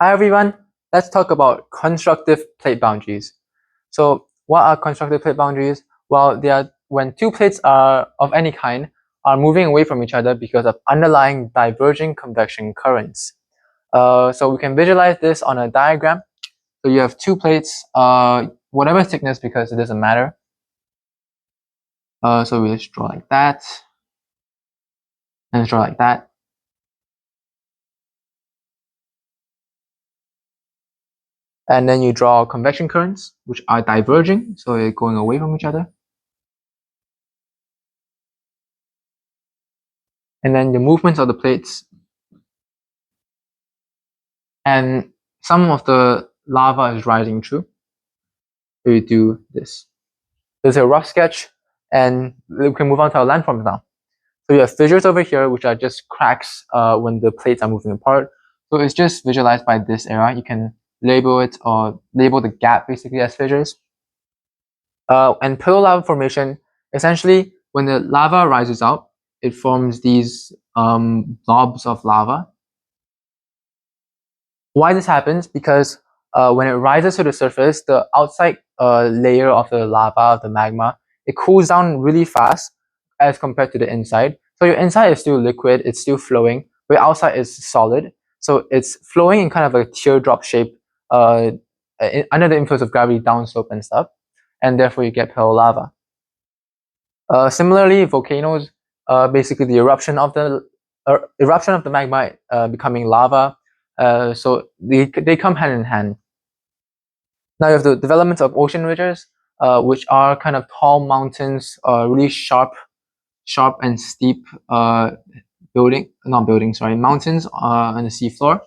Hi everyone, let's talk about constructive plate boundaries. So what are constructive plate boundaries? Well, they are when two plates are of any kind are moving away from each other because of underlying diverging convection currents. So we can visualize this on a diagram. So you have two plates, whatever thickness because it doesn't matter. So we just draw like that, and draw like that. And then you draw convection currents, which are diverging, so they're going away from each other. And then the movements of the plates, and some of the lava is rising through. So you do this. There's a rough sketch, and we can move on to our landforms now. So you have fissures over here, which are just cracks when the plates are moving apart. So it's just visualized by this area. You can label it or label the gap basically as fissures. And pillow lava formation, essentially, when the lava rises out, it forms these blobs of lava. Why this happens? Because when it rises to the surface, the outside layer of the lava, of the magma, it cools down really fast as compared to the inside. So your inside is still liquid, it's still flowing, but your outside is solid. So it's flowing in kind of a teardrop shape under the influence of gravity downslope and stuff, and therefore you get pillow lava. Similarly, volcanoes, basically the eruption of the magma becoming lava. So they come hand in hand. Now you have the development of ocean ridges, which are kind of tall mountains, really sharp and steep mountains on the seafloor.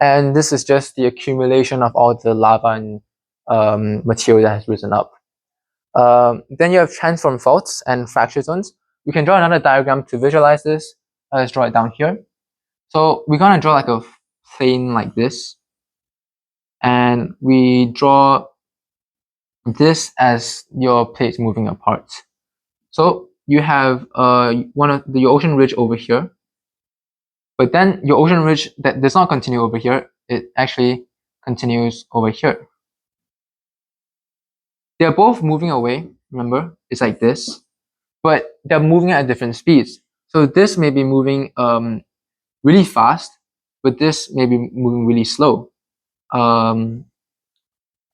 And this is just the accumulation of all the lava and material that has risen up. Then you have transform faults and fracture zones. We can draw another diagram to visualize this. Let's draw it down here. So we're gonna draw like a plane like this, and we draw this as your plates moving apart. So you have one of your ocean ridge over here, but then your ocean ridge that does not continue over here, it actually continues over here. They're both moving away, remember, it's like this, but they're moving at different speeds. So this may be moving really fast, but this may be moving really slow. Um,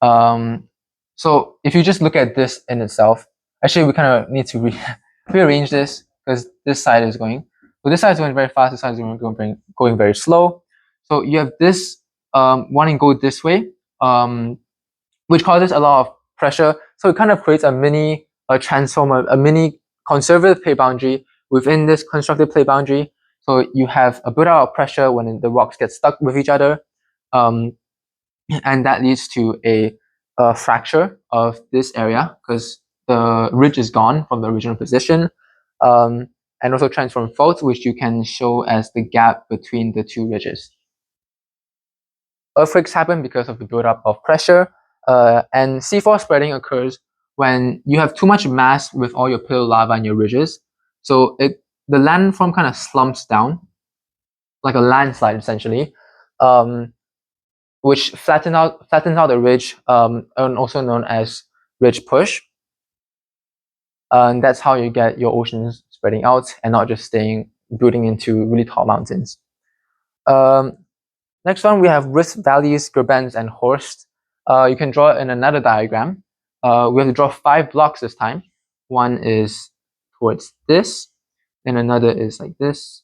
um, so if you just look at this in itself, actually we kind of need to rearrange this because this side is going. So this side is going very fast, this side is going very slow. So you have this wanting to go this way, which causes a lot of pressure. So it kind of creates a mini transformer, a mini conservative plate boundary within this constructive plate boundary. So you have a buildup of pressure when the rocks get stuck with each other, and that leads to a fracture of this area because the ridge is gone from the original position, and also transform faults, which you can show as the gap between the two ridges. Earthquakes happen because of the buildup of pressure, and C4 spreading occurs when you have too much mass with all your pillow lava and your ridges. So the landform kind of slumps down, like a landslide essentially, which flattens out the ridge, and also known as ridge push. And that's how you get your oceans spreading out and not just building into really tall mountains. Next one, we have rift valleys, gerbends, and horst. You can draw in another diagram. We have to draw 5 blocks this time. One is towards this, and another is like this,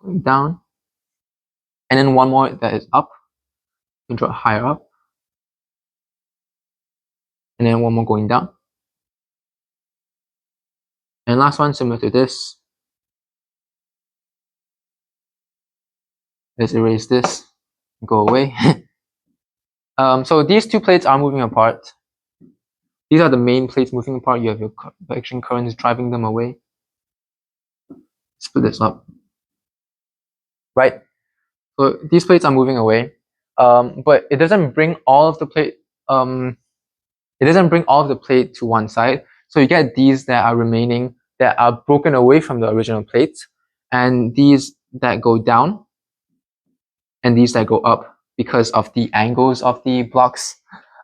going down. And then one more that is up. You can draw higher up. And then one more going down. And last one, similar to this. Let's erase this, go away. So these two plates are moving apart. These are the main plates moving apart. You have your convection currents driving them away. Split this up. Right? So these plates are moving away, but it doesn't bring all of the plate. It doesn't bring all of the plate to one side. So you get these that are remaining, that are broken away from the original plates, and these that go down. and these that go up because of the angles of the blocks.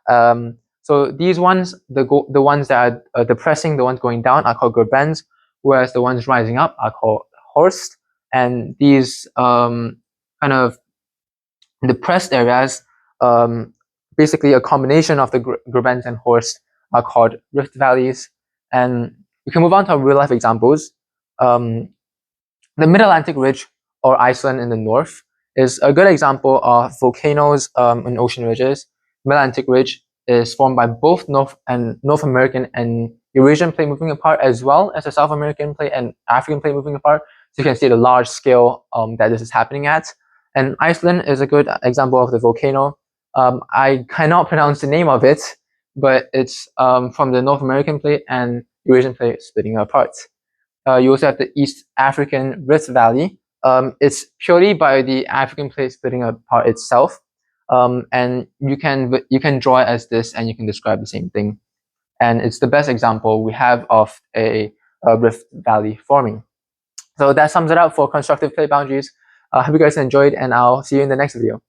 So these ones, the ones that are depressing, the ones going down are called gerbends, whereas the ones rising up are called horst. And these kind of depressed areas, basically a combination of the gerbends and horst, are called rift valleys. And we can move on to real life examples. The Mid-Atlantic Ridge, or Iceland in the north, is a good example of volcanoes and ocean ridges. Mid-Atlantic Ridge is formed by both North American and Eurasian plate moving apart, as well as the South American plate and African plate moving apart. So you can see the large scale that this is happening at. And Iceland is a good example of the volcano. I cannot pronounce the name of it, but it's from the North American plate and Eurasian plate splitting apart. You also have the East African Rift Valley. It's purely by the African plate splitting apart itself. And you can draw it as this, and you can describe the same thing. And it's the best example we have of a rift valley forming. So that sums it up for constructive plate boundaries. I hope you guys enjoyed, and I'll see you in the next video.